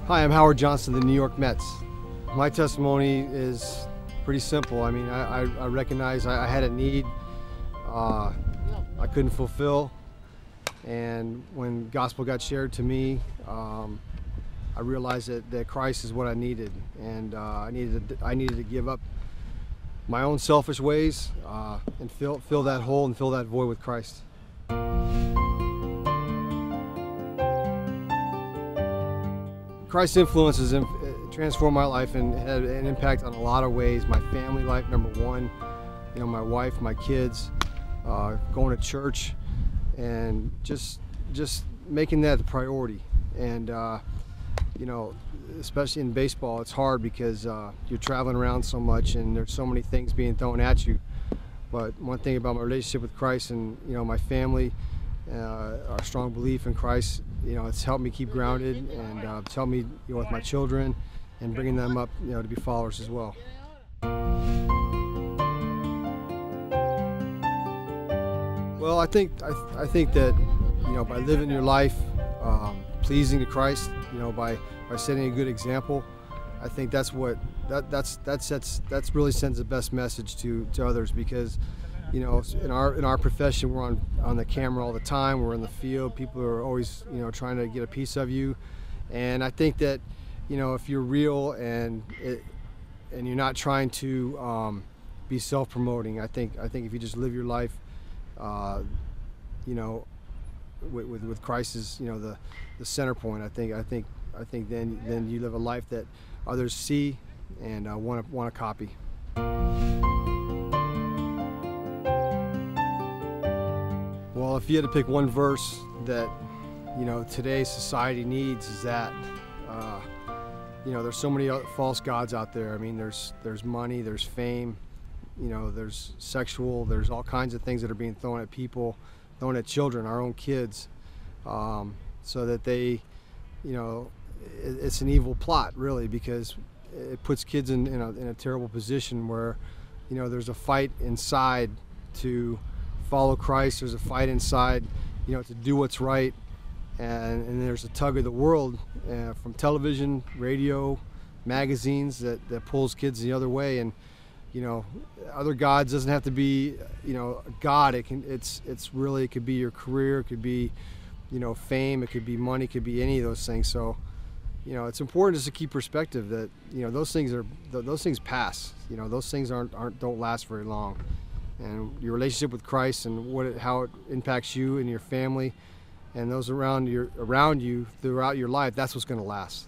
Hi, I'm Howard Johnson of the New York Mets. My testimony is pretty simple. I mean, I recognize I had a need I couldn't fulfill, and when gospel got shared to me, I realized that Christ is what I needed, and I needed to give up my own selfish ways and fill that hole and fill that void with Christ. Christ's influence has transformed my life and had an impact on a lot of ways. My family life, number one, you know, my wife, my kids, going to church, and just making that a priority. And you know, especially in baseball, it's hard because you're traveling around so much and there's so many things being thrown at you. But one thing about my relationship with Christ and, you know, my family, our strong belief in Christ, you know, it's helped me keep grounded, and it's helped me, you know, with my children and bringing them up, you know, to be followers as well. Well, I think that, you know, by living your life pleasing to Christ, you know, by setting a good example, I think that's what that really sends the best message to others, because, you know, in our profession, we're on the camera all the time. We're in the field. People are always, you know, trying to get a piece of you, and I think that, you know, if you're real and you're not trying to be self-promoting, I think if you just live your life, you know, with Christ as, you know, the center point, I think then you live a life that others see and want to copy. Well, if you had to pick one verse that, you know, today's society needs, is that, you know, there's so many false gods out there. I mean, there's money, there's fame, you know, there's sexual, there's all kinds of things that are being thrown at people, thrown at children, our own kids, so that they, you know, it's an evil plot, really, because it puts kids in a terrible position where, you know, there's a fight inside to follow Christ. There's a fight inside, you know, to do what's right, and there's a tug of the world from television, radio, magazines that pulls kids the other way. And, you know, other gods doesn't have to be, you know, a god. It could be your career, it could be, you know, fame, it could be money, it could be any of those things. So, you know, it's important just to keep perspective that, you know, those things pass. You know, those things don't last very long. And your relationship with Christ and how it impacts you and your family and those around you throughout your life, that's what's going to last.